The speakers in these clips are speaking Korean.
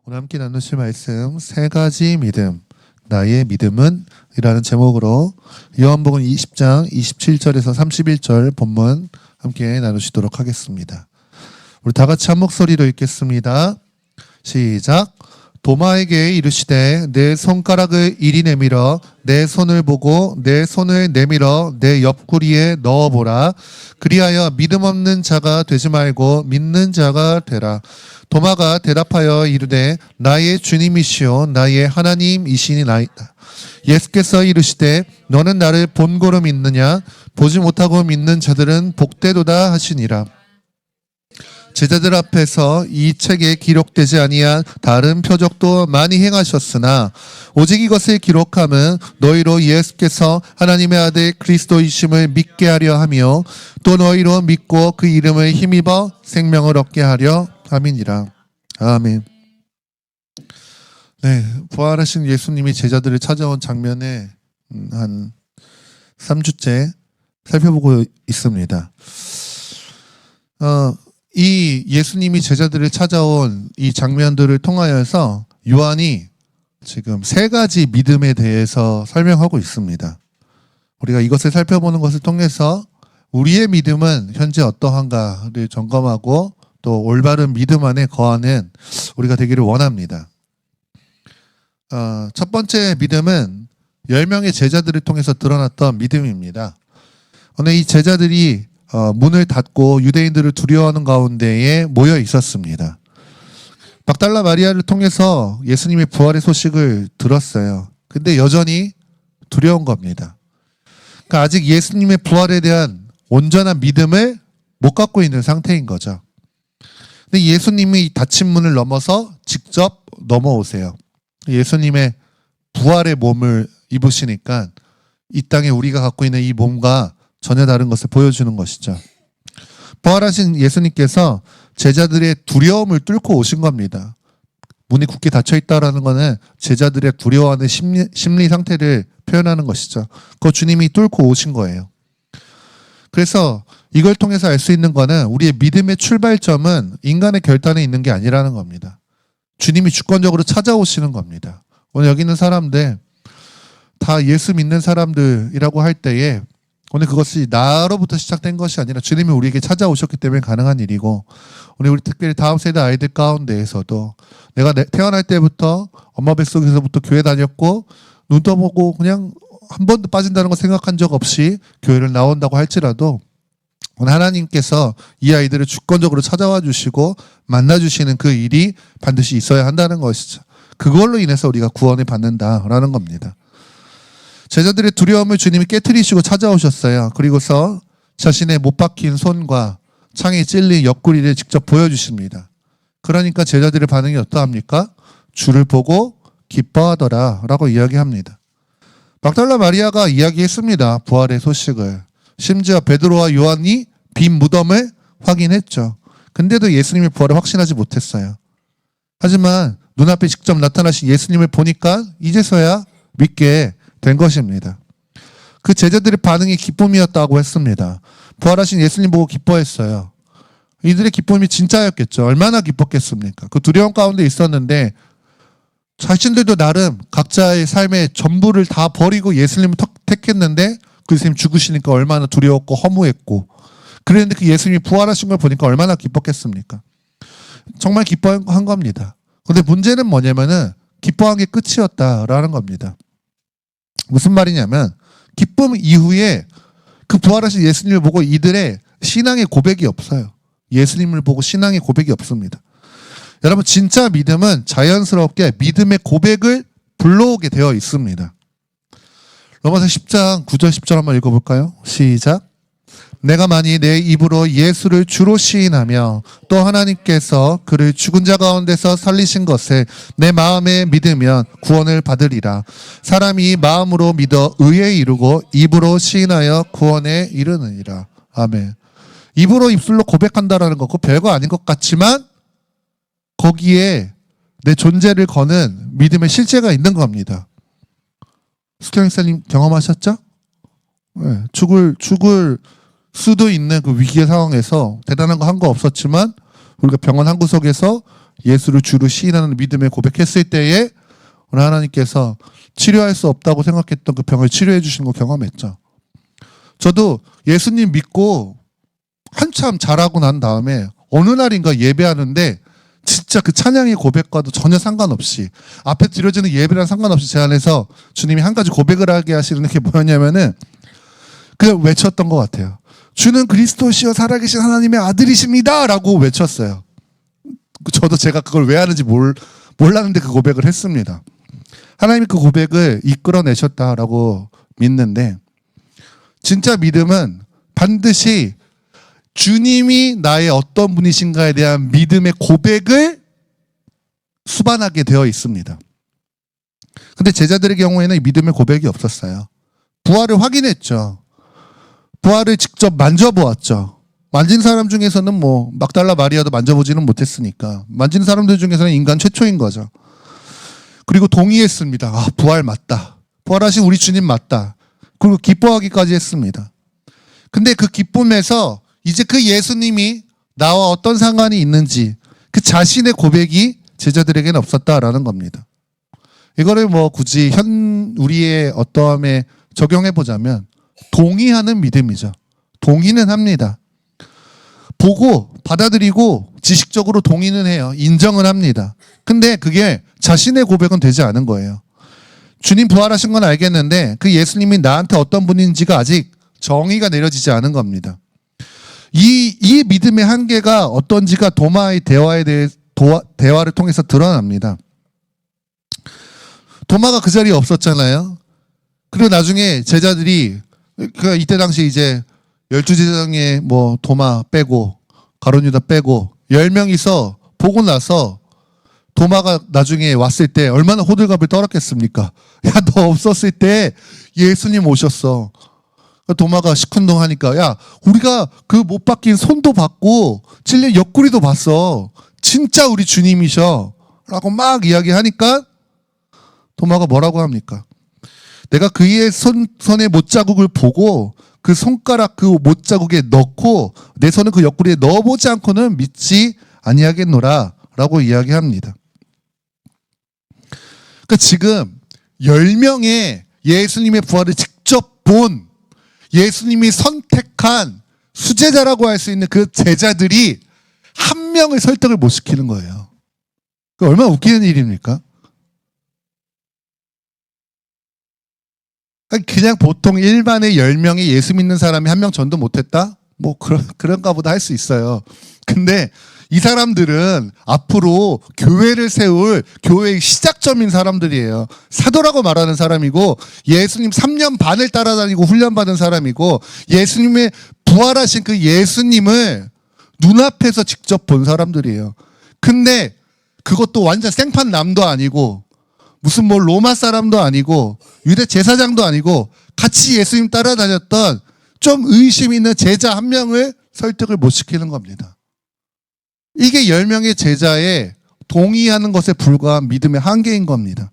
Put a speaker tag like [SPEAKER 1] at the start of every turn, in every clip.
[SPEAKER 1] 오늘 함께 나누실 말씀 세 가지 믿음, 나의 믿음은 이라는 제목으로 요한복음 20장 27절에서 31절 본문 함께 나누시도록 하겠습니다. 우리 다 같이 한 목소리로 읽겠습니다. 시작. 도마에게 이르시되 내 손가락을 이리 내밀어 내 손을 보고 내 손을 내밀어 내 옆구리에 넣어보라. 그리하여 믿음 없는 자가 되지 말고 믿는 자가 되라. 도마가 대답하여 이르되 나의 주님이시오 나의 하나님이시니나이다. 예수께서 이르시되 너는 나를 본고로 믿느냐? 보지 못하고 믿는 자들은 복되도다 하시니라. 제자들 앞에서 이 책에 기록되지 아니한 다른 표적도 많이 행하셨으나 오직 이것을 기록함은 너희로 예수께서 하나님의 아들 그리스도이심을 믿게 하려 하며 또 너희로 믿고 그 이름을 힘입어 생명을 얻게 하려 함이니라. 아멘. 네, 부활하신 예수님이 제자들을 찾아온 장면에 한 3주째 살펴보고 있습니다. 이 예수님이 제자들을 찾아온 이 장면들을 통하여서 요한이 지금 세 가지 믿음에 대해서 설명하고 있습니다. 우리가 이것을 살펴보는 것을 통해서 우리의 믿음은 현재 어떠한가를 점검하고 또 올바른 믿음 안에 거하는 우리가 되기를 원합니다. 첫 번째 믿음은 10명의 제자들을 통해서 드러났던 믿음입니다. 오늘 이 제자들이 문을 닫고 유대인들을 두려워하는 가운데에 모여 있었습니다. 막달라 마리아를 통해서 예수님의 부활의 소식을 들었어요. 근데 여전히 두려운 겁니다. 그러니까 아직 예수님의 부활에 대한 온전한 믿음을 못 갖고 있는 상태인 거죠. 근데 예수님이 닫힌 문을 넘어서 직접 넘어오세요. 예수님의 부활의 몸을 입으시니까 이 땅에 우리가 갖고 있는 이 몸과 전혀 다른 것을 보여주는 것이죠. 부활하신 예수님께서 제자들의 두려움을 뚫고 오신 겁니다. 문이 굳게 닫혀있다는 것은 제자들의 두려워하는 심리 상태를 표현하는 것이죠. 그거 주님이 뚫고 오신 거예요. 그래서 이걸 통해서 알 수 있는 것은 우리의 믿음의 출발점은 인간의 결단에 있는 게 아니라는 겁니다. 주님이 주권적으로 찾아오시는 겁니다. 오늘 여기 있는 사람들 다 예수 믿는 사람들이라고 할 때에 오늘 그것이 나로부터 시작된 것이 아니라 주님이 우리에게 찾아오셨기 때문에 가능한 일이고 우리 특별히 다음 세대 아이들 가운데에서도 내가 태어날 때부터 엄마 뱃속에서부터 교회 다녔고 눈 떠보고 그냥 한 번도 빠진다는 거 생각한 적 없이 교회를 나온다고 할지라도 오늘 하나님께서 이 아이들을 주권적으로 찾아와 주시고 만나 주시는 그 일이 반드시 있어야 한다는 것이죠. 그걸로 인해서 우리가 구원을 받는다라는 겁니다. 제자들의 두려움을 주님이 깨트리시고 찾아오셨어요. 그리고서 자신의 못 박힌 손과 창에 찔린 옆구리를 직접 보여주십니다. 그러니까 제자들의 반응이 어떠합니까? 주를 보고 기뻐하더라 라고 이야기합니다. 막달라 마리아가 이야기했습니다. 부활의 소식을. 심지어 베드로와 요한이 빈 무덤을 확인했죠. 근데도 예수님의 부활을 확신하지 못했어요. 하지만 눈앞에 직접 나타나신 예수님을 보니까 이제서야 믿게 된 것입니다. 그 제자들의 반응이 기쁨이었다고 했습니다. 부활하신 예수님 보고 기뻐했어요. 이들의 기쁨이 진짜였겠죠. 얼마나 기뻤겠습니까? 그 두려움 가운데 있었는데 자신들도 나름 각자의 삶의 전부를 다 버리고 예수님을 택했는데 그 예수님 죽으시니까 얼마나 두려웠고 허무했고 그랬는데 그 예수님이 부활하신 걸 보니까 얼마나 기뻤겠습니까? 정말 기뻐한 겁니다. 근데 문제는 뭐냐면은 기뻐한 게 끝이었다라는 겁니다. 무슨 말이냐면 기쁨 이후에 그 부활하신 예수님을 보고 이들의 신앙의 고백이 없어요. 예수님을 보고 신앙의 고백이 없습니다. 여러분 진짜 믿음은 자연스럽게 믿음의 고백을 불러오게 되어 있습니다. 로마서 10장 9절 10절 한번 읽어볼까요? 시작. 내가 만일 내 입으로 예수를 주로 시인하며 또 하나님께서 그를 죽은 자 가운데서 살리신 것을 내 마음에 믿으면 구원을 받으리라. 사람이 마음으로 믿어 의에 이르고 입으로 시인하여 구원에 이르느니라. 아멘. 입으로 입술로 고백한다라는 거 그거 별거 아닌 것 같지만 거기에 내 존재를 거는 믿음의 실체가 있는 겁니다. 숙경 목사님 경험하셨죠? 네, 죽을 수도 있는 그 위기의 상황에서 대단한 거 한 거 없었지만 우리가 병원 한 구석에서 예수를 주로 시인하는 믿음의 고백했을 때에 우리 하나님께서 치료할 수 없다고 생각했던 그 병을 치료해 주신 거 경험했죠. 저도 예수님 믿고 한참 자라고 난 다음에 어느 날인가 예배하는데 진짜 그 찬양의 고백과도 전혀 상관없이 앞에 드려지는 예배랑 상관없이 제 안에서 주님이 한 가지 고백을 하게 하시는 게 뭐였냐면은 그냥 외쳤던 것 같아요. 주는 그리스도시여 살아계신 하나님의 아들이십니다 라고 외쳤어요. 저도 제가 그걸 왜 하는지 몰랐는데 그 고백을 했습니다. 하나님이 그 고백을 이끌어내셨다라고 믿는데 진짜 믿음은 반드시 주님이 나의 어떤 분이신가에 대한 믿음의 고백을 수반하게 되어 있습니다. 근데 제자들의 경우에는 믿음의 고백이 없었어요. 부활을 확인했죠. 부활을 직접 만져보았죠. 만진 사람 중에서는 뭐 막달라 마리아도 만져보지는 못했으니까 만진 사람들 중에서는 인간 최초인 거죠. 그리고 동의했습니다. 아, 부활 맞다. 부활하신 우리 주님 맞다. 그리고 기뻐하기까지 했습니다. 근데 그 기쁨에서 이제 그 예수님이 나와 어떤 상관이 있는지 그 자신의 고백이 제자들에게는 없었다라는 겁니다. 이거를 뭐 굳이 우리의 어떠함에 적용해 보자면 동의하는 믿음이죠. 동의는 합니다. 보고 받아들이고 지식적으로 동의는 해요. 인정은 합니다. 근데 그게 자신의 고백은 되지 않은 거예요. 주님 부활하신 건 알겠는데 그 예수님이 나한테 어떤 분인지가 아직 정의가 내려지지 않은 겁니다. 이 믿음의 한계가 어떤지가 도마의 대화를 통해서 드러납니다. 도마가 그 자리에 없었잖아요. 그리고 나중에 제자들이 이때 당시 이제 12제자 중에 뭐 도마 빼고 가룟 유다 빼고 10명이서 보고 나서 도마가 나중에 왔을 때 얼마나 호들갑을 떨었겠습니까? 야, 너 없었을 때 예수님 오셨어. 도마가 시큰둥하니까 야, 우리가 그 못 박힌 손도 봤고 찔린 옆구리도 봤어. 진짜 우리 주님이셔. 라고 막 이야기하니까 도마가 뭐라고 합니까? 내가 그의 손의 못자국을 보고 그 손가락 그 못자국에 넣고 내 손을 그 옆구리에 넣어보지 않고는 믿지 아니하겠노라 라고 이야기합니다. 그러니까 지금 10명의 예수님의 부활을 직접 본 예수님이 선택한 수제자라고 할 수 있는 그 제자들이 한 명을 설득을 못 시키는 거예요. 얼마나 웃기는 일입니까? 그냥 보통 일반의 10명의 예수 믿는 사람이 한 명 전도 못했다? 뭐 그런가 보다 할 수 있어요. 근데 이 사람들은 앞으로 교회를 세울 교회의 시작점인 사람들이에요. 사도라고 말하는 사람이고 예수님 3년 반을 따라다니고 훈련받은 사람이고 예수님의 부활하신 그 예수님을 눈앞에서 직접 본 사람들이에요. 근데 그것도 완전 생판 남도 아니고 무슨 뭐 로마 사람도 아니고 유대 제사장도 아니고 같이 예수님 따라다녔던 좀 의심 있는 제자 한 명을 설득을 못 시키는 겁니다. 이게 10명의 제자의 동의하는 것에 불과한 믿음의 한계인 겁니다.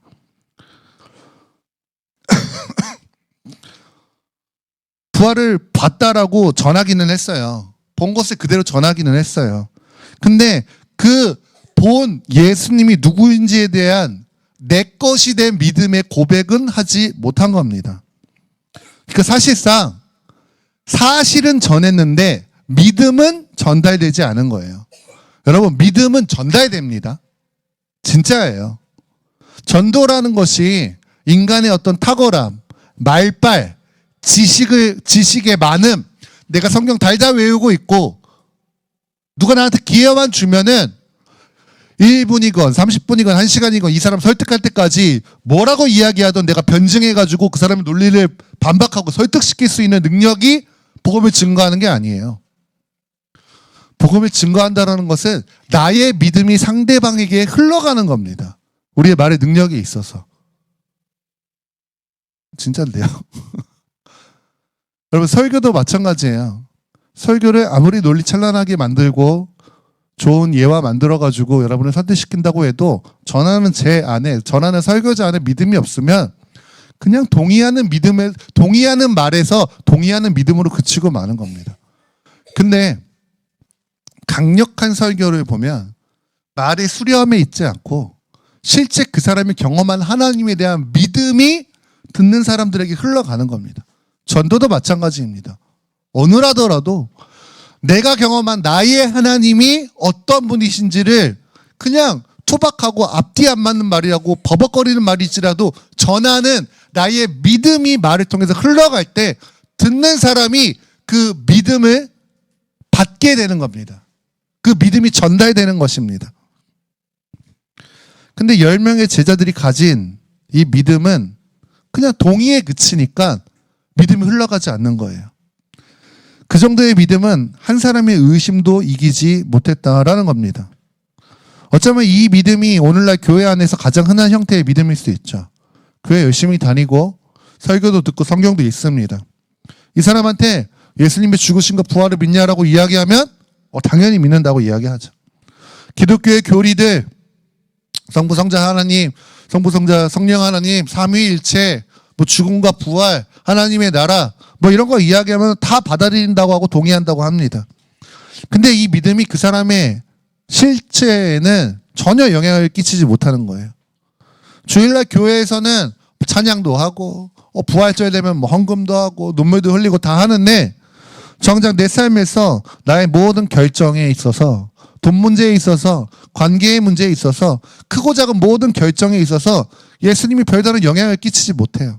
[SPEAKER 1] 부활을 봤다라고 전하기는 했어요. 본 것을 그대로 전하기는 했어요. 근데 그 본 예수님이 누구인지에 대한 내 것이 된 믿음의 고백은 하지 못한 겁니다. 그러니까 사실상 사실은 전했는데 믿음은 전달되지 않은 거예요. 여러분, 믿음은 전달됩니다. 진짜예요. 전도라는 것이 인간의 어떤 탁월함, 말빨, 지식의 많음, 내가 성경 달다 외우고 있고 누가 나한테 기회만 주면은 1분이건 30분이건 1시간이건 이 사람 설득할 때까지 뭐라고 이야기하던 내가 변증해가지고 그 사람의 논리를 반박하고 설득시킬 수 있는 능력이 복음을 증거하는 게 아니에요. 복음을 증거한다는 것은 나의 믿음이 상대방에게 흘러가는 겁니다. 우리의 말의 능력에 있어서. 진짜인데요. 여러분, 설교도 마찬가지예요. 설교를 아무리 논리 찬란하게 만들고 좋은 예화 만들어가지고 여러분을 설득시킨다고 해도 전하는 설교자 안에 믿음이 없으면 그냥 동의하는 말에서 동의하는 믿음으로 그치고 마는 겁니다. 근데 강력한 설교를 보면 말의 수렴에 있지 않고 실제 그 사람이 경험한 하나님에 대한 믿음이 듣는 사람들에게 흘러가는 겁니다. 전도도 마찬가지입니다. 어느라더라도 내가 경험한 나의 하나님이 어떤 분이신지를 그냥 투박하고 앞뒤 안 맞는 말이라고 버벅거리는 말일지라도 전하는 나의 믿음이 말을 통해서 흘러갈 때 듣는 사람이 그 믿음을 받게 되는 겁니다. 그 믿음이 전달되는 것입니다. 근데 10명의 제자들이 가진 이 믿음은 그냥 동의에 그치니까 믿음이 흘러가지 않는 거예요. 그 정도의 믿음은 한 사람의 의심도 이기지 못했다라는 겁니다. 어쩌면 이 믿음이 오늘날 교회 안에서 가장 흔한 형태의 믿음일 수 있죠. 교회 열심히 다니고 설교도 듣고 성경도 읽습니다. 이 사람한테 예수님의 죽으신과 부활을 믿냐라고 이야기하면 당연히 믿는다고 이야기하죠. 기독교의 교리들 성부 성자 하나님, 성부 성자 성령 하나님, 삼위일체, 뭐 죽음과 부활, 하나님의 나라 뭐 이런 거 이야기하면 다 받아들인다고 하고 동의한다고 합니다. 근데 이 믿음이 그 사람의 실체에는 전혀 영향을 끼치지 못하는 거예요. 주일날 교회에서는 찬양도 하고 부활절 되면 뭐 헌금도 하고 눈물도 흘리고 다 하는데 정작 내 삶에서 나의 모든 결정에 있어서 돈 문제에 있어서 관계의 문제에 있어서 크고 작은 모든 결정에 있어서 예수님이 별다른 영향을 끼치지 못해요.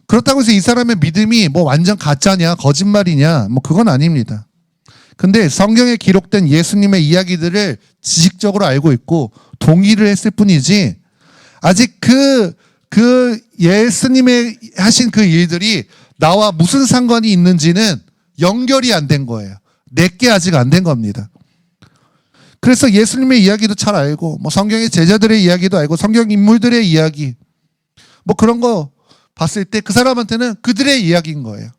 [SPEAKER 1] 그렇다고 해서 이 사람의 믿음이 뭐 완전 가짜냐 거짓말이냐 뭐 그건 아닙니다. 근데 성경에 기록된 예수님의 이야기들을 지식적으로 알고 있고 동의를 했을 뿐이지 아직 그 예수님의 하신 그 일들이 나와 무슨 상관이 있는지는 연결이 안 된 거예요. 내게 아직 안 된 겁니다. 그래서 예수님의 이야기도 잘 알고 뭐 성경의 제자들의 이야기도 알고 성경 인물들의 이야기 뭐 그런 거 봤을 때 그 사람한테는 그들의 이야기인 거예요.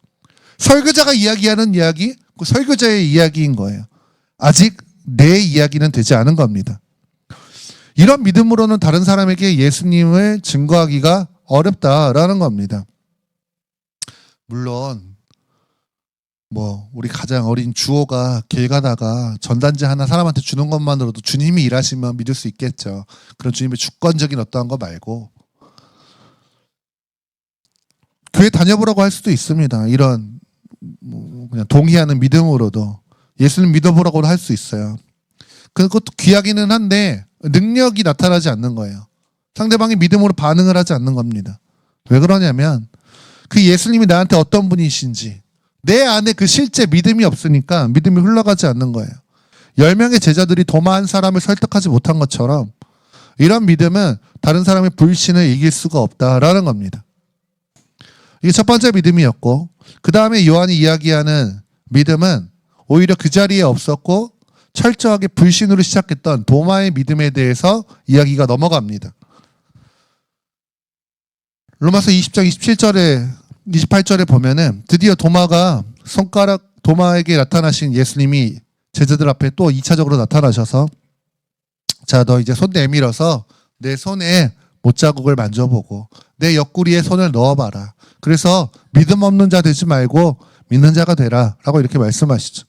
[SPEAKER 1] 설교자가 이야기하는 이야기, 그 설교자의 이야기인 거예요. 아직 내 이야기는 되지 않은 겁니다. 이런 믿음으로는 다른 사람에게 예수님을 증거하기가 어렵다라는 겁니다. 물론 뭐 우리 가장 어린 주호가 길 가다가 전단지 하나 사람한테 주는 것만으로도 주님이 일하시면 믿을 수 있겠죠. 그런 주님의 주권적인 어떠한 거 말고 교회 다녀보라고 할 수도 있습니다. 이런 뭐 그냥 동의하는 믿음으로도 예수님 믿어보라고 할 수 있어요. 그것도 귀하기는 한데 능력이 나타나지 않는 거예요. 상대방이 믿음으로 반응을 하지 않는 겁니다. 왜 그러냐면 그 예수님이 나한테 어떤 분이신지 내 안에 그 실제 믿음이 없으니까 믿음이 흘러가지 않는 거예요. 10명의 제자들이 도마 한 사람을 설득하지 못한 것처럼 이런 믿음은 다른 사람의 불신을 이길 수가 없다라는 겁니다. 이게 첫 번째 믿음이었고 그 다음에 요한이 이야기하는 믿음은 오히려 그 자리에 없었고 철저하게 불신으로 시작했던 도마의 믿음에 대해서 이야기가 넘어갑니다. 로마서 20장 28절에 보면은 드디어 도마가 도마에게 나타나신 예수님이 제자들 앞에 또 2차적으로 나타나셔서 자, 너 이제 손 내밀어서 내 손에 못자국을 만져보고 내 옆구리에 손을 넣어봐라. 그래서 믿음 없는 자 되지 말고 믿는 자가 되라 라고 이렇게 말씀하시죠.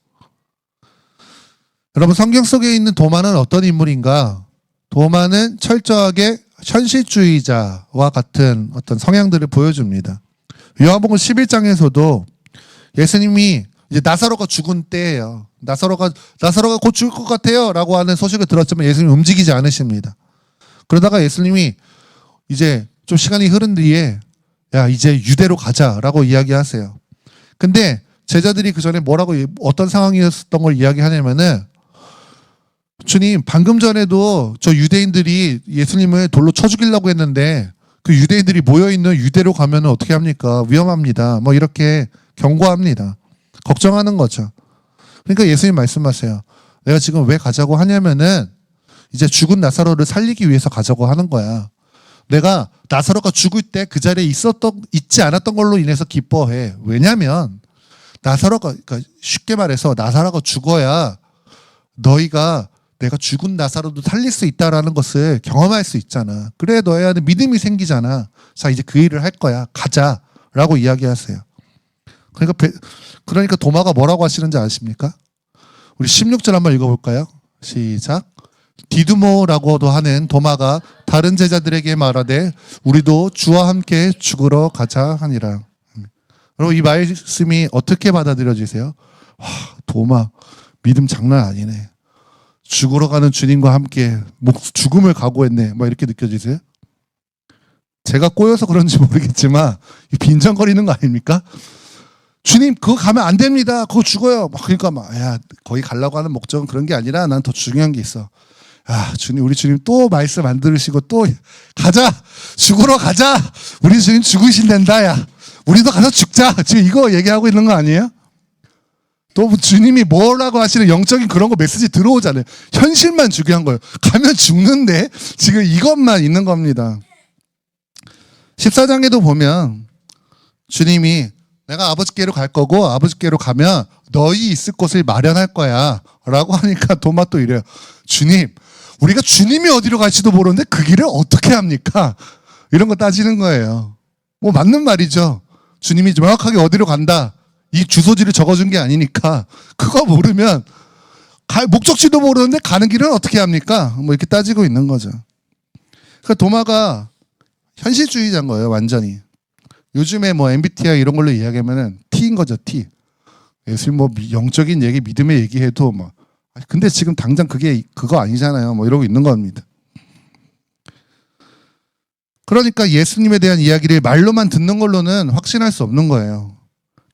[SPEAKER 1] 여러분 성경 속에 있는 도마는 어떤 인물인가? 도마는 철저하게 현실주의자와 같은 어떤 성향들을 보여줍니다. 요한복음 11장에서도 예수님이 이제 나사로가 죽은 때예요. 나사로가 곧 죽을 것 같아요 라고 하는 소식을 들었지만 예수님이 움직이지 않으십니다. 그러다가 예수님이 이제 좀 시간이 흐른 뒤에 야 이제 유대로 가자라고 이야기하세요. 근데 제자들이 그 전에 뭐라고 어떤 상황이었던 걸 이야기하냐면은 주님 방금 전에도 저 유대인들이 예수님을 돌로 쳐 죽이려고 했는데 그 유대인들이 모여있는 유대로 가면 어떻게 합니까? 위험합니다. 뭐 이렇게 경고합니다. 걱정하는 거죠. 그러니까 예수님 말씀하세요. 내가 지금 왜 가자고 하냐면은 이제 죽은 나사로를 살리기 위해서 가자고 하는 거야. 내가 나사로가 죽을 때 그 자리에 있지 않았던 걸로 인해서 기뻐해. 왜냐면 그러니까 쉽게 말해서 나사로가 죽어야 너희가 내가 죽은 나사로도 살릴 수 있다라는 것을 경험할 수 있잖아. 그래 너희 안에 믿음이 생기잖아. 자 이제 그 일을 할 거야. 가자라고 이야기하세요. 그러니까 도마가 뭐라고 하시는지 아십니까? 우리 16절 한번 읽어볼까요? 시작. 디두모라고도 하는 도마가 다른 제자들에게 말하되 우리도 주와 함께 죽으러 가자 하니라. 여러분 이 말씀이 어떻게 받아들여지세요? 와, 도마 믿음 장난 아니네. 죽으러 가는 주님과 함께 죽음을 각오했네. 막 이렇게 느껴지세요? 제가 꼬여서 그런지 모르겠지만 빈정거리는 거 아닙니까? 주님 그거 가면 안 됩니다. 그거 죽어요. 막 그러니까 야 거기 가려고 하는 목적은 그런 게 아니라 난 더 중요한 게 있어. 아 주님 우리 주님 또 말씀 안 들으시고 또 가자 죽으러 가자. 우리 주님 죽으신단다. 야 우리도 가서 죽자. 지금 이거 얘기하고 있는 거 아니에요? 또 주님이 뭐라고 하시는 영적인 그런 거 메시지 들어오잖아요. 현실만 중요한 거예요. 가면 죽는데 지금 이것만 있는 겁니다. 14장에도 보면 주님이 내가 아버지께로 갈 거고 아버지께로 가면 너희 있을 곳을 마련할 거야 라고 하니까 도마 또 이래요. 주님 우리가 주님이 어디로 갈지도 모르는데 그 길을 어떻게 합니까? 이런 거 따지는 거예요. 뭐 맞는 말이죠. 주님이 정확하게 어디로 간다 이 주소지를 적어준 게 아니니까 그거 모르면 목적지도 모르는데 가는 길은 어떻게 합니까? 뭐 이렇게 따지고 있는 거죠. 그러니까 도마가 현실주의자인 거예요. 완전히. 요즘에 뭐 MBTI 이런 걸로 이야기하면은 T인 거죠. T. 예수님 뭐 영적인 얘기 믿음의 얘기해도 뭐 근데 지금 당장 그거 아니잖아요. 뭐 이러고 있는 겁니다. 그러니까 예수님에 대한 이야기를 말로만 듣는 걸로는 확신할 수 없는 거예요.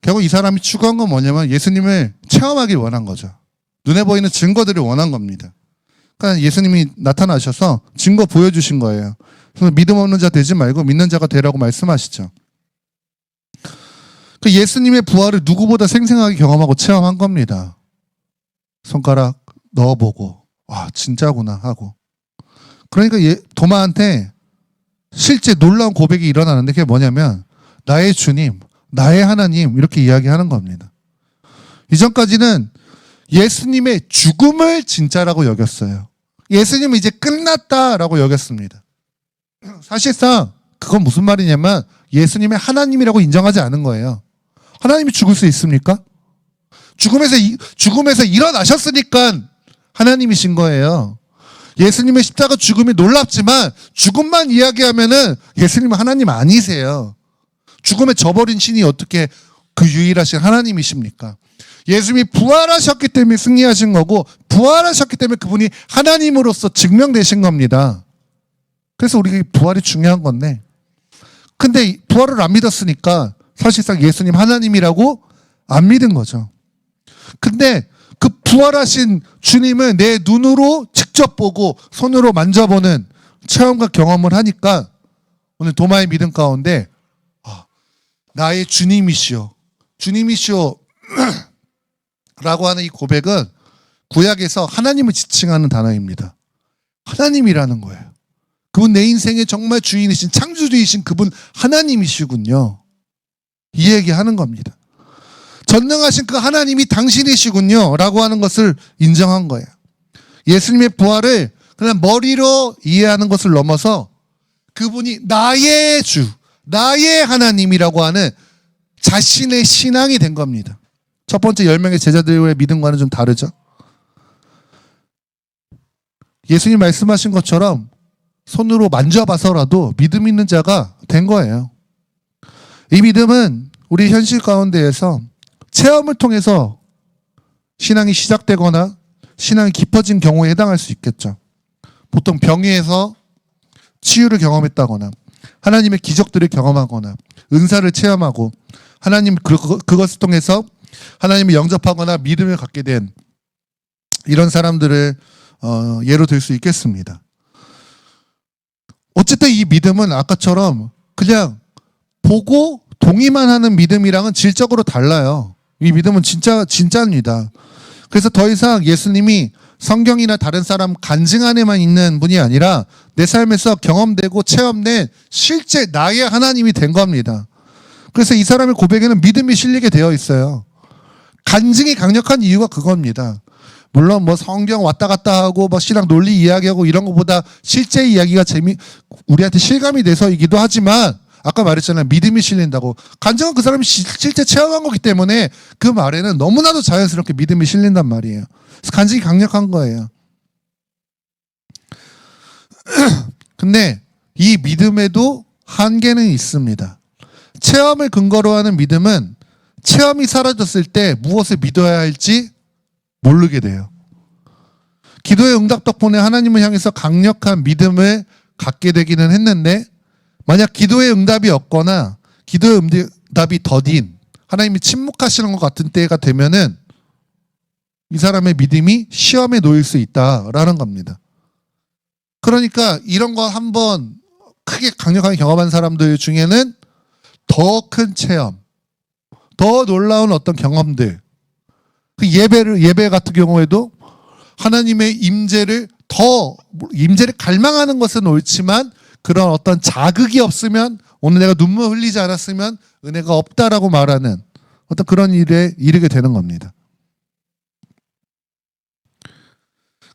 [SPEAKER 1] 결국 이 사람이 추구한 건 뭐냐면 예수님을 체험하길 원한 거죠. 눈에 보이는 증거들을 원한 겁니다. 그러니까 예수님이 나타나셔서 증거 보여주신 거예요. 그래서 믿음 없는 자 되지 말고 믿는 자가 되라고 말씀하시죠. 그 예수님의 부활을 누구보다 생생하게 경험하고 체험한 겁니다. 손가락 넣어보고 와 진짜구나 하고. 그러니까 도마한테 실제 놀라운 고백이 일어나는데 그게 뭐냐면 나의 주님, 나의 하나님 이렇게 이야기하는 겁니다. 이전까지는 예수님의 죽음을 진짜라고 여겼어요. 예수님은 이제 끝났다라고 여겼습니다. 사실상 그건 무슨 말이냐면 예수님의 하나님이라고 인정하지 않은 거예요. 하나님이 죽을 수 있습니까? 죽음에서 일어나셨으니까 하나님이신 거예요. 예수님의 십자가 죽음이 놀랍지만 죽음만 이야기하면은 예수님은 하나님 아니세요. 죽음에 져버린 신이 어떻게 그 유일하신 하나님이십니까? 예수님이 부활하셨기 때문에 승리하신 거고 부활하셨기 때문에 그분이 하나님으로서 증명되신 겁니다. 그래서 우리가 부활이 중요한 건데 근데 부활을 안 믿었으니까 사실상 예수님 하나님이라고 안 믿은 거죠. 근데 그 부활하신 주님을 내 눈으로 직접 보고 손으로 만져보는 체험과 경험을 하니까 오늘 도마의 믿음 가운데 나의 주님이시오 라고 하는 이 고백은 구약에서 하나님을 지칭하는 단어입니다. 하나님이라는 거예요. 그분 내 인생의 정말 주인이신 창조주이신 그분 하나님이시군요. 이 얘기하는 겁니다. 전능하신 그 하나님이 당신이시군요 라고 하는 것을 인정한 거예요. 예수님의 부활을 그냥 머리로 이해하는 것을 넘어서 그분이 나의 주, 나의 하나님이라고 하는 자신의 신앙이 된 겁니다. 첫 번째 10명의 제자들의 믿음과는 좀 다르죠. 예수님 말씀하신 것처럼 손으로 만져봐서라도 믿음 있는 자가 된 거예요. 이 믿음은 우리 현실 가운데에서 체험을 통해서 신앙이 시작되거나 신앙이 깊어진 경우에 해당할 수 있겠죠. 보통 병에서 치유를 경험했다거나 하나님의 기적들을 경험하거나 은사를 체험하고 하나님 그것을 통해서 하나님을 영접하거나 믿음을 갖게 된 이런 사람들을 예로 들 수 있겠습니다. 어쨌든 이 믿음은 아까처럼 그냥 보고 동의만 하는 믿음이랑은 질적으로 달라요. 이 믿음은 진짜입니다. 그래서 더 이상 예수님이 성경이나 다른 사람 간증 안에만 있는 분이 아니라 내 삶에서 경험되고 체험된 실제 나의 하나님이 된 겁니다. 그래서 이 사람의 고백에는 믿음이 실리게 되어 있어요. 간증이 강력한 이유가 그겁니다. 물론 뭐 성경 왔다 갔다 하고 뭐 신앙 논리 이야기하고 이런 것보다 실제 이야기가 우리한테 실감이 돼서이기도 하지만 아까 말했잖아요. 믿음이 실린다고. 간증은 그 사람이 실제 체험한 거기 때문에 그 말에는 너무나도 자연스럽게 믿음이 실린단 말이에요. 그래서 간증이 강력한 거예요. 근데 이 믿음에도 한계는 있습니다. 체험을 근거로 하는 믿음은 체험이 사라졌을 때 무엇을 믿어야 할지 모르게 돼요. 기도의 응답 덕분에 하나님을 향해서 강력한 믿음을 갖게 되기는 했는데, 만약 기도의 응답이 없거나 기도의 응답이 더딘, 하나님이 침묵하시는 것 같은 때가 되면은 이 사람의 믿음이 시험에 놓일 수 있다라는 겁니다. 그러니까 이런 거 한번 크게 강력하게 경험한 사람들 중에는 더 큰 체험, 더 놀라운 어떤 경험들, 그 예배 같은 경우에도 하나님의 임재를 갈망하는 것은 옳지만 그런 어떤 자극이 없으면, 오늘 내가 눈물 흘리지 않았으면 은혜가 없다라고 말하는 어떤 그런 일에 이르게 되는 겁니다.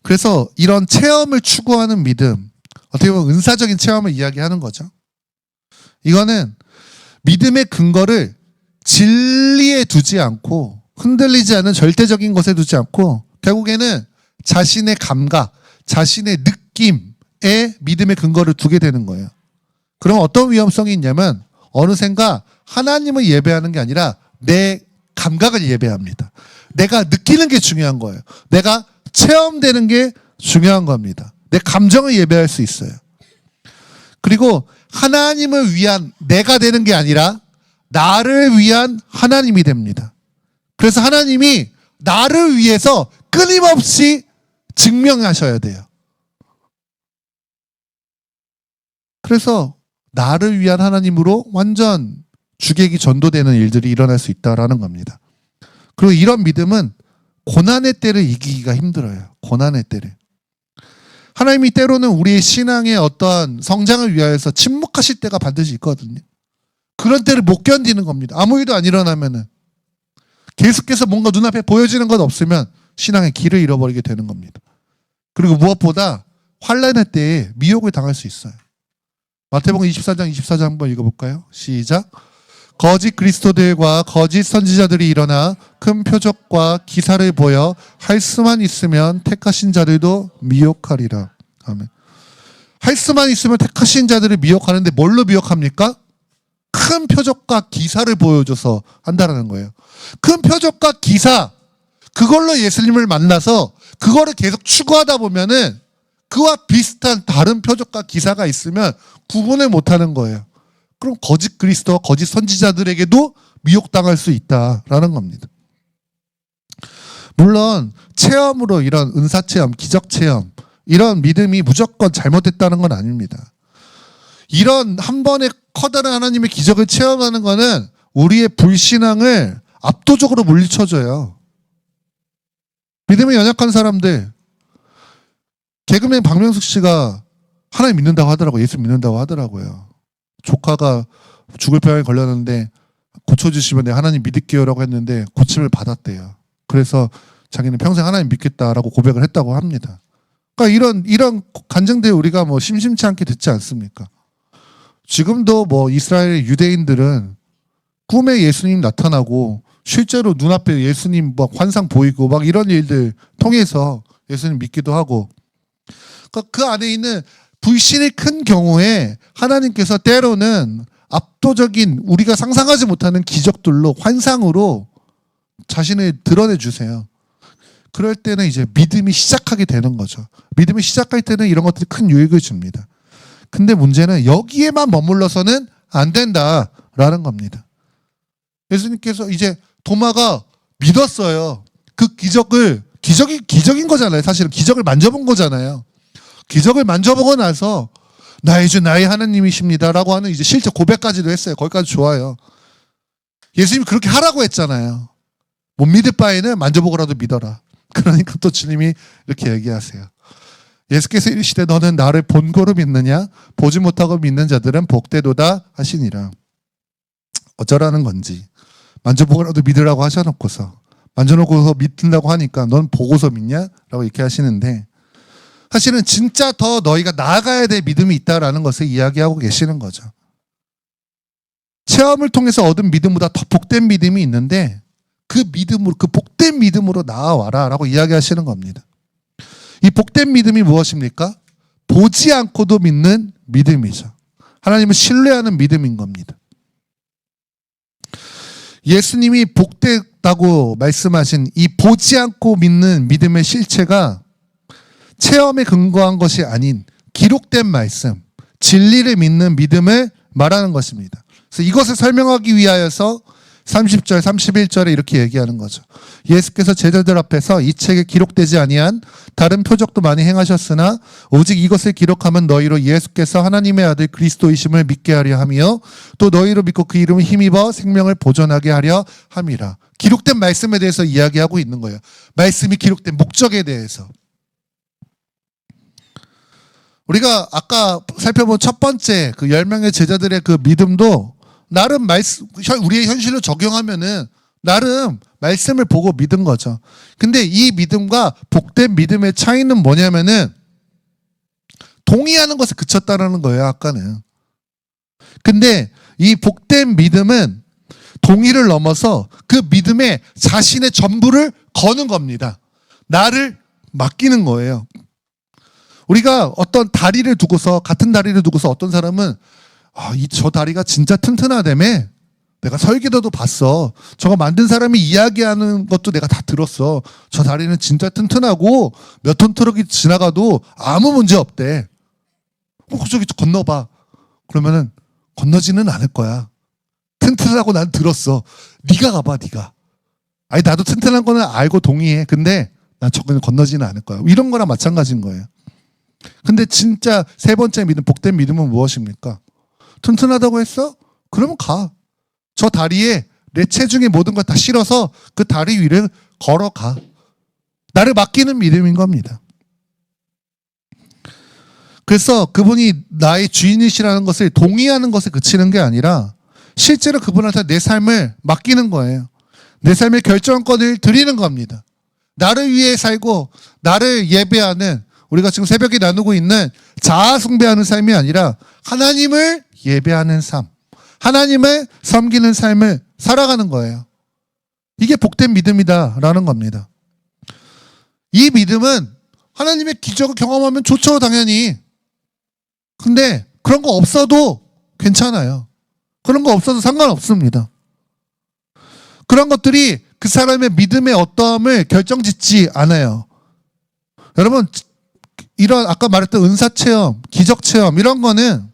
[SPEAKER 1] 그래서 이런 체험을 추구하는 믿음, 어떻게 보면 은사적인 체험을 이야기하는 거죠. 이거는 믿음의 근거를 진리에 두지 않고, 흔들리지 않은 절대적인 것에 두지 않고, 결국에는 자신의 감각, 자신의 느낌에 믿음의 근거를 두게 되는 거예요. 그럼 어떤 위험성이 있냐면, 어느샌가 하나님을 예배하는 게 아니라 내 감각을 예배합니다. 내가 느끼는 게 중요한 거예요. 내가 체험되는 게 중요한 겁니다. 내 감정을 예배할 수 있어요. 그리고 하나님을 위한 내가 되는 게 아니라 나를 위한 하나님이 됩니다. 그래서 하나님이 나를 위해서 끊임없이 증명하셔야 돼요. 그래서 나를 위한 하나님으로 완전 주객이 전도되는 일들이 일어날 수 있다라는 겁니다. 그리고 이런 믿음은 고난의 때를 이기기가 힘들어요. 고난의 때를. 하나님이 때로는 우리의 신앙의 어떠한 성장을 위하여서 침묵하실 때가 반드시 있거든요. 그런 때를 못 견디는 겁니다. 아무 일도 안 일어나면은, 계속해서 뭔가 눈앞에 보여지는 것 없으면 신앙의 길을 잃어버리게 되는 겁니다. 그리고 무엇보다 환난의 때에 미혹을 당할 수 있어요. 마태복음 24장 한번 읽어볼까요? 시작. 거짓 그리스도들과 거짓 선지자들이 일어나 큰 표적과 기사를 보여 할 수만 있으면 택하신 자들도 미혹하리라. 아멘. 할 수만 있으면 택하신 자들을 미혹하는데 뭘로 미혹합니까? 큰 표적과 기사를 보여줘서 한다라는 거예요. 큰 표적과 기사, 그걸로 예수님을 만나서 그거를 계속 추구하다 보면은 그와 비슷한 다른 표적과 기사가 있으면 구분을 못하는 거예요. 그럼 거짓 그리스도와 거짓 선지자들에게도 미혹당할 수 있다라는 겁니다. 물론 체험으로 이런 은사체험, 기적체험, 이런 믿음이 무조건 잘못됐다는 건 아닙니다. 이런 한 번에 커다란 하나님의 기적을 체험하는 거는 우리의 불신앙을 압도적으로 물리쳐줘요. 믿음이 연약한 사람들, 개그맨 박명숙 씨가 하나님 믿는다고 하더라고요. 예수 믿는다고 하더라고요. 조카가 죽을 병에 걸렸는데 고쳐주시면 내가 하나님 믿을게요라고 했는데 고침을 받았대요. 그래서 자기는 평생 하나님 믿겠다라고 고백을 했다고 합니다. 그러니까 이런 간증들 우리가 뭐 심심치 않게 듣지 않습니까? 지금도 뭐 이스라엘 유대인들은 꿈에 예수님 나타나고 실제로 눈앞에 예수님 막 환상 보이고 막 이런 일들 통해서 예수님 믿기도 하고, 그러니까 그 안에 있는 불신이 큰 경우에 하나님께서 때로는 압도적인 우리가 상상하지 못하는 기적들로, 환상으로 자신을 드러내 주세요. 그럴 때는 이제 믿음이 시작하게 되는 거죠. 믿음이 시작할 때는 이런 것들이 큰 유익을 줍니다. 근데 문제는 여기에만 머물러서는 안 된다라는 겁니다. 예수님께서 이제 도마가 믿었어요. 그 기적인 거잖아요. 사실은 기적을 만져본 거잖아요. 기적을 만져보고 나서 나의 주 나의 하나님이십니다라고 하는 이제 실제 고백까지도 했어요. 거기까지 좋아요. 예수님이 그렇게 하라고 했잖아요. 못 믿을 바에는 만져보고라도 믿어라. 그러니까 또 주님이 이렇게 얘기하세요. 예수께서 이르시되 너는 나를 본고로 믿느냐? 보지 못하고 믿는 자들은 복되도다 하시니라. 어쩌라는 건지. 만져보고라도 믿으라고 하셔놓고서, 만져놓고서 믿는다고 하니까 넌 보고서 믿냐? 라고 이렇게 하시는데, 사실은 진짜 더 너희가 나아가야 될 믿음이 있다라는 것을 이야기하고 계시는 거죠. 체험을 통해서 얻은 믿음보다 더 복된 믿음이 있는데 그 믿음으로, 그 복된 믿음으로 나아와라 라고 이야기하시는 겁니다. 이 복된 믿음이 무엇입니까? 보지 않고도 믿는 믿음이죠. 하나님을 신뢰하는 믿음인 겁니다. 예수님이 복되다고 말씀하신 이 보지 않고 믿는 믿음의 실체가 체험에 근거한 것이 아닌 기록된 말씀, 진리를 믿는 믿음을 말하는 것입니다. 그래서 이것을 설명하기 위하여서 30절, 31절에 이렇게 얘기하는 거죠. 예수께서 제자들 앞에서 이 책에 기록되지 아니한 다른 표적도 많이 행하셨으나 오직 이것을 기록하면 너희로 예수께서 하나님의 아들 그리스도이심을 믿게 하려 하며 또 너희로 믿고 그 이름을 힘입어 생명을 보존하게 하려 함이라. 기록된 말씀에 대해서 이야기하고 있는 거예요. 말씀이 기록된 목적에 대해서. 우리가 아까 살펴본 첫 번째 그 10명의 제자들의 그 믿음도 나름 우리의 현실로 적용하면은 나름 말씀을 보고 믿은 거죠. 근데 이 믿음과 복된 믿음의 차이는 뭐냐면은 동의하는 것에 그쳤다라는 거예요, 아까는. 근데 이 복된 믿음은 동의를 넘어서 그 믿음에 자신의 전부를 거는 겁니다. 나를 맡기는 거예요. 우리가 어떤 다리를 두고서, 같은 다리를 두고서 어떤 사람은 저 다리가 진짜 튼튼하다며. 내가 설계도도 봤어. 저거 만든 사람이 이야기하는 것도 내가 다 들었어. 저 다리는 진짜 튼튼하고 몇 톤 트럭이 지나가도 아무 문제 없대. 저기 건너봐. 그러면은 건너지는 않을 거야. 튼튼하고 난 들었어. 네가 가봐, 네가. 아니 나도 튼튼한 거는 알고 동의해. 근데 난 저거는 건너지는 않을 거야. 이런 거랑 마찬가지인 거예요. 근데 진짜 세 번째 믿음, 복된 믿음은 무엇입니까? 튼튼하다고 했어? 그러면 가. 저 다리에 내 체중의 모든 걸 다 실어서 그 다리 위를 걸어가. 나를 맡기는 믿음인 겁니다. 그래서 그분이 나의 주인이시라는 것을 동의하는 것에 그치는 게 아니라 실제로 그분한테 내 삶을 맡기는 거예요. 내 삶의 결정권을 드리는 겁니다. 나를 위해 살고 나를 예배하는, 우리가 지금 새벽에 나누고 있는 자아 숭배하는 삶이 아니라 하나님을 예배하는 삶, 하나님을 섬기는 삶을 살아가는 거예요. 이게 복된 믿음이다라는 겁니다. 이 믿음은 하나님의 기적을 경험하면 좋죠, 당연히. 근데 그런 거 없어도 괜찮아요. 그런 거 없어도 상관없습니다. 그런 것들이 그 사람의 믿음의 어떠함을 결정짓지 않아요. 여러분, 이런 아까 말했던 은사체험, 기적체험 이런 거는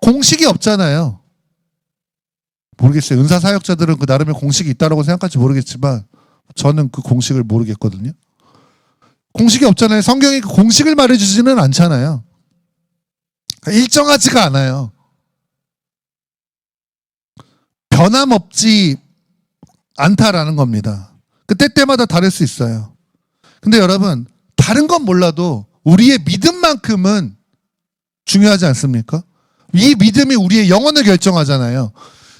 [SPEAKER 1] 공식이 없잖아요. 모르겠어요. 은사사역자들은 그 나름의 공식이 있다고 생각할지 모르겠지만 저는 그 공식을 모르겠거든요. 공식이 없잖아요. 성경이 그 공식을 말해주지는 않잖아요. 일정하지가 않아요. 변함없지 않다라는 겁니다. 그 때때마다 다를 수 있어요. 근데 여러분, 다른 건 몰라도 우리의 믿음만큼은 중요하지 않습니까? 이 믿음이 우리의 영혼을 결정하잖아요.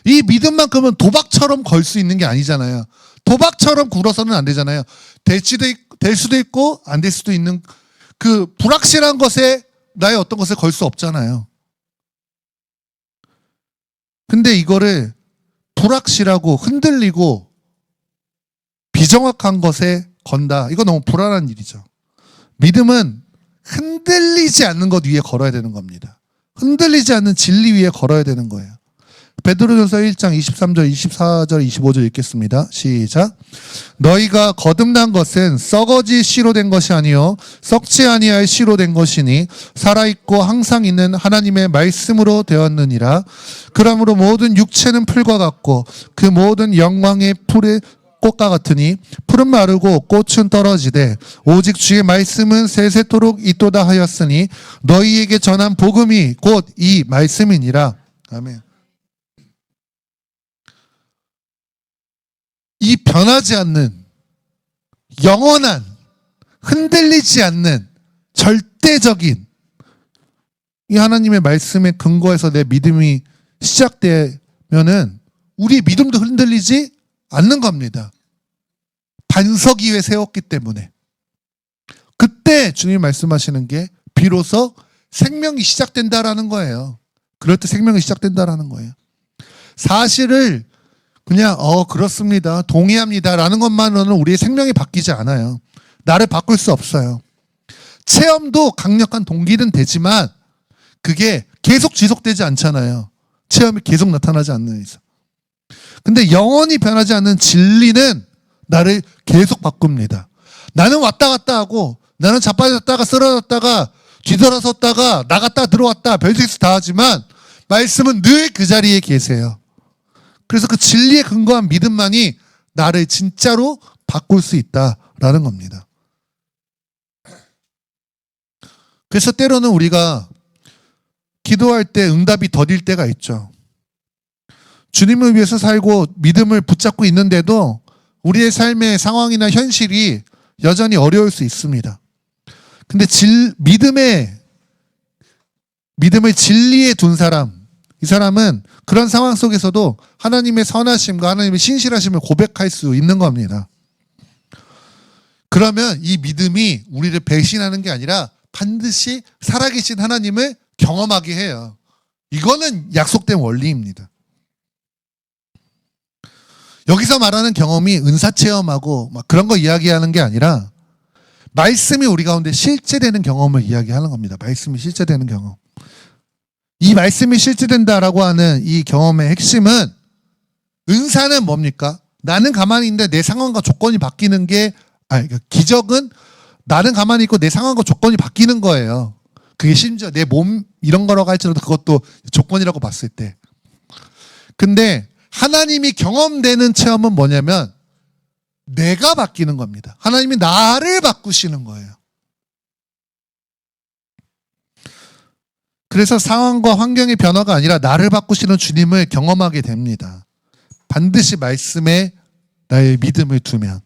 [SPEAKER 1] 이 믿음만큼은 도박처럼 걸 수 있는 게 아니잖아요. 도박처럼 굴어서는 안 되잖아요. 될 수도 있고 안 될 수도 있는 그 불확실한 것에 나의 어떤 것을 걸 수 없잖아요. 근데 이거를 불확실하고 흔들리고 비정확한 것에 건다. 이거 너무 불안한 일이죠. 믿음은 흔들리지 않는 것 위에 걸어야 되는 겁니다. 흔들리지 않는 진리 위에 걸어야 되는 거예요. 베드로전서 1장 23절, 24절, 25절 읽겠습니다. 시작. 너희가 거듭난 것은 썩어질 씨로 된 것이 아니요 썩지 아니할 씨로 된 것이니 살아있고 항상 있는 하나님의 말씀으로 되었느니라. 그러므로 모든 육체는 풀과 같고 그 모든 영광의 풀의 꽃과 같으니 풀은 마르고 꽃은 떨어지되 오직 주의 말씀은 세세토록 있도다 하였으니 너희에게 전한 복음이 곧 이 말씀이니라. 아멘. 이 변하지 않는, 영원한, 흔들리지 않는, 절대적인 이 하나님의 말씀에 근거해서 내 믿음이 시작되면은 우리의 믿음도 흔들리지 않는 겁니다. 반석 위에 세웠기 때문에. 그때 주님이 말씀하시는 게 비로소 생명이 시작된다라는 거예요. 그럴 때 생명이 시작된다라는 거예요. 사실을 그냥 그렇습니다, 동의합니다 라는 것만으로는 우리의 생명이 바뀌지 않아요. 나를 바꿀 수 없어요. 체험도 강력한 동기는 되지만 그게 계속 지속되지 않잖아요. 체험이 계속 나타나지 않는 이상. 근데 영원히 변하지 않는 진리는 나를 계속 바꿉니다. 나는 왔다 갔다 하고, 나는 자빠졌다가 쓰러졌다가 뒤돌아섰다가 나갔다 들어왔다 별짓 다 하지만 말씀은 늘 그 자리에 계세요. 그래서 그 진리에 근거한 믿음만이 나를 진짜로 바꿀 수 있다라는 겁니다. 그래서 때로는 우리가 기도할 때 응답이 더딜 때가 있죠. 주님을 위해서 살고 믿음을 붙잡고 있는데도 우리의 삶의 상황이나 현실이 여전히 어려울 수 있습니다. 근데 믿음을 진리에 둔 사람, 이 사람은 그런 상황 속에서도 하나님의 선하심과 하나님의 신실하심을 고백할 수 있는 겁니다. 그러면 이 믿음이 우리를 배신하는 게 아니라 반드시 살아계신 하나님을 경험하게 해요. 이거는 약속된 원리입니다. 여기서 말하는 경험이 은사체험하고 막 그런 거 이야기하는 게 아니라 말씀이 우리 가운데 실제되는 경험을 이야기하는 겁니다. 말씀이 실제되는 경험. 이 말씀이 실제된다라고 하는 이 경험의 핵심은, 은사는 뭡니까? 나는 가만히 있는데 내 상황과 조건이 바뀌는 게, 기적은 나는 가만히 있고 내 상황과 조건이 바뀌는 거예요. 그게 심지어 내 몸 이런 거라고 할지라도 그것도 조건이라고 봤을 때. 근데 하나님이 경험되는 체험은 뭐냐면 내가 바뀌는 겁니다. 하나님이 나를 바꾸시는 거예요. 그래서 상황과 환경의 변화가 아니라 나를 바꾸시는 주님을 경험하게 됩니다. 반드시 말씀에 나의 믿음을 두면.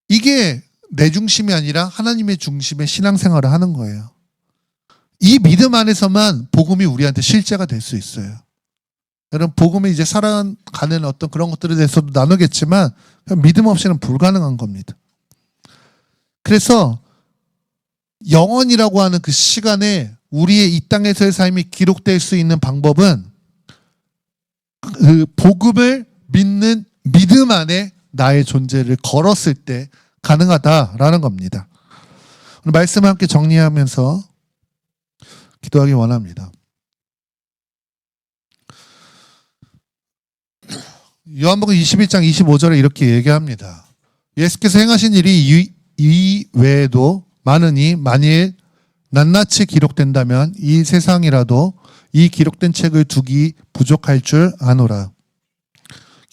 [SPEAKER 1] 이게 내 중심이 아니라 하나님의 중심의 신앙생활을 하는 거예요. 이 믿음 안에서만 복음이 우리한테 실제가 될 수 있어요. 여러분, 복음이 이제 살아가는 어떤 그런 것들에 대해서도 나누겠지만 믿음 없이는 불가능한 겁니다. 그래서 영원이라고 하는 그 시간에 우리의 이 땅에서의 삶이 기록될 수 있는 방법은 그 복음을 믿는 믿음 안에 나의 존재를 걸었을 때 가능하다라는 겁니다. 오늘 말씀을 함께 정리하면서 기도하기 원합니다. 요한복음 21장 25절에 이렇게 얘기합니다. 예수께서 행하신 일이 이외에도 많으니 만일 낱낱이 기록된다면 이 세상이라도 이 기록된 책을 두기 부족할 줄 아노라.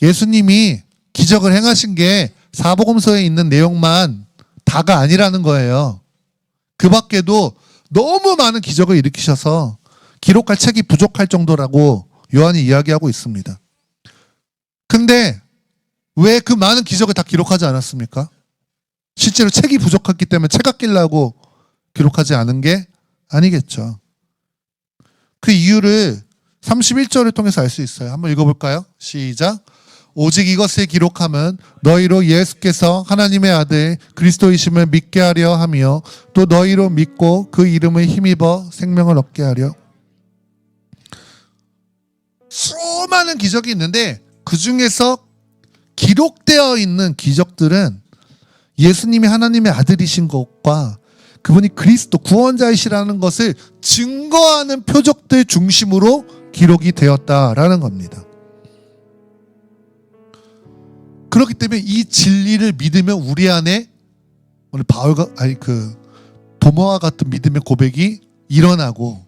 [SPEAKER 1] 예수님이 기적을 행하신 게 사복음서에 있는 내용만 다가 아니라는 거예요. 그 밖에도 너무 많은 기적을 일으키셔서 기록할 책이 부족할 정도라고 요한이 이야기하고 있습니다. 근데 왜 그 많은 기적을 다 기록하지 않았습니까? 실제로 책이 부족했기 때문에 책 아끼려고 기록하지 않은 게 아니겠죠. 그 이유를 31절을 통해서 알 수 있어요. 한번 읽어볼까요? 시작. 오직 이것을 기록함은 너희로 예수께서 하나님의 아들 그리스도이심을 믿게 하려 하며 또 너희로 믿고 그 이름을 힘입어 생명을 얻게 하려. 수많은 기적이 있는데 그 중에서 기록되어 있는 기적들은 예수님이 하나님의 아들이신 것과 그분이 그리스도 구원자이시라는 것을 증거하는 표적들 중심으로 기록이 되었다라는 겁니다. 그렇기 때문에 이 진리를 믿으면 우리 안에 오늘 도마와 같은 믿음의 고백이 일어나고,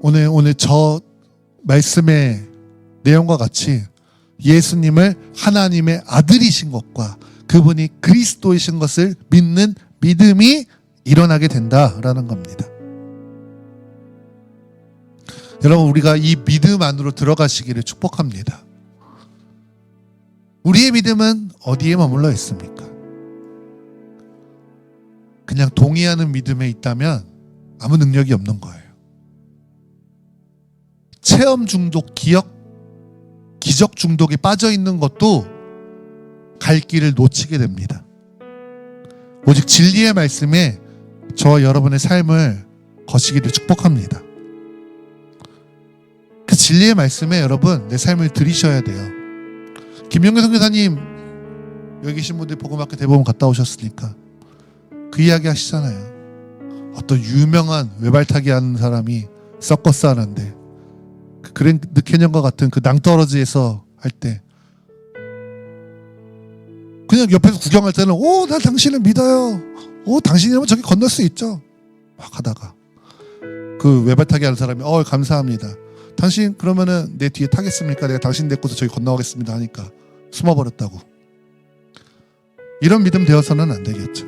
[SPEAKER 1] 오늘 저 말씀의 내용과 같이 예수님을 하나님의 아들이신 것과 그분이 그리스도이신 것을 믿는 믿음이 일어나게 된다라는 겁니다. 여러분, 우리가 이 믿음 안으로 들어가시기를 축복합니다. 우리의 믿음은 어디에 머물러 있습니까? 그냥 동의하는 믿음에 있다면 아무 능력이 없는 거예요. 체험 중독, 기적 중독에 빠져 있는 것도 갈 길을 놓치게 됩니다. 오직 진리의 말씀에 저와 여러분의 삶을 거시기를 축복합니다. 그 진리의 말씀에 여러분 내 삶을 들이셔야 돼요. 김용규 선교사님 여기 계신 분들이 복음학교 대부분 갔다 오셨으니까 그 이야기 하시잖아요. 어떤 유명한 외발타기 하는 사람이 서커스 하는데 그 그랜드 캐년과 같은 그 낭떠러지에서 할 때 그냥 옆에서 구경할 때는 나 당신을 믿어요. 당신이라면 저기 건널 수 있죠. 막 하다가 그 외발타기 하는 사람이 감사합니다. 당신 그러면은 내 뒤에 타겠습니까? 내가 당신 데리고서 저기 건너가겠습니다 하니까 숨어버렸다고. 이런 믿음 되어서는 안 되겠죠.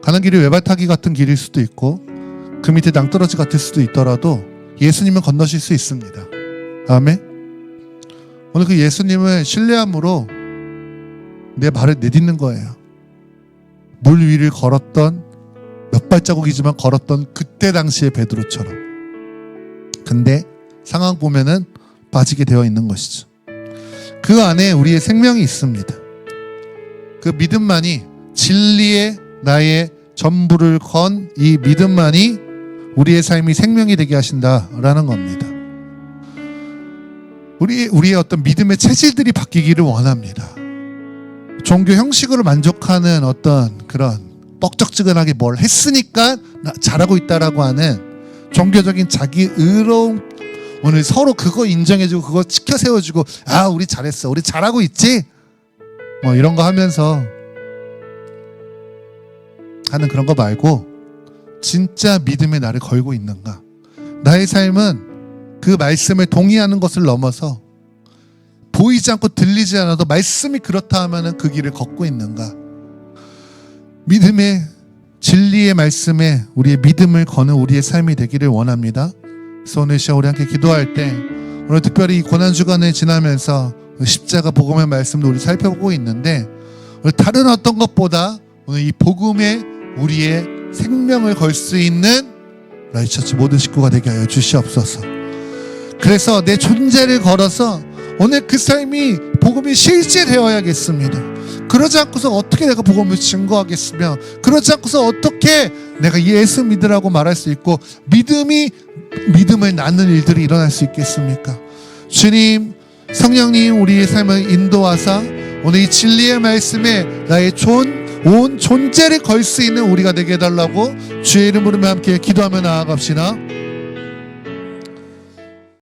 [SPEAKER 1] 가는 길이 외발타기 같은 길일 수도 있고 그 밑에 낭떠러지 같을 수도 있더라도 예수님은 건너실 수 있습니다. 아멘. 오늘 그 예수님을 신뢰함으로 내 말을 내딛는 거예요. 물 위를 걸었던 몇 발자국이지만 걸었던 그때 당시의 베드로처럼. 근데 상황 보면은 빠지게 되어 있는 것이죠. 그 안에 우리의 생명이 있습니다. 그 믿음만이 진리의 나의 전부를 건 이 믿음만이 우리의 삶이 생명이 되게 하신다라는 겁니다. 우리의 어떤 믿음의 체질들이 바뀌기를 원합니다. 종교 형식으로 만족하는 어떤 그런 뻑적지근하게 뭘 했으니까 잘하고 있다라고 하는 종교적인 자기 의로움, 오늘 서로 그거 인정해주고 그거 지켜 세워주고 우리 잘했어, 우리 잘하고 있지, 뭐 이런 거 하면서 하는 그런 거 말고 진짜 믿음의 나를 걸고 있는가, 나의 삶은 그 말씀을 동의하는 것을 넘어서 보이지 않고 들리지 않아도 말씀이 그렇다 하면 그 길을 걷고 있는가, 믿음의 진리의 말씀에 우리의 믿음을 거는 우리의 삶이 되기를 원합니다. 그래서 오늘 시간 우리 함께 기도할 때 오늘 특별히 이 고난주간을 지나면서 십자가 복음의 말씀도 우리 살펴보고 있는데 오늘 다른 어떤 것보다 오늘 이 복음에 우리의 생명을 걸 수 있는 라이처치 모든 식구가 되게 하여 주시옵소서. 그래서 내 존재를 걸어서 오늘 그 삶이 복음이 실제되어야겠습니다. 그러지 않고서 어떻게 내가 복음을 증거하겠으며, 그러지 않고서 어떻게 내가 예수 믿으라고 말할 수 있고 믿음을 낳는 일들이 일어날 수 있겠습니까? 주님, 성령님 우리의 삶을 인도하사 오늘 이 진리의 말씀에 나의 온 존재를 걸 수 있는 우리가 되게 해달라고 주의 이름으로 함께 기도하며 나아갑시다.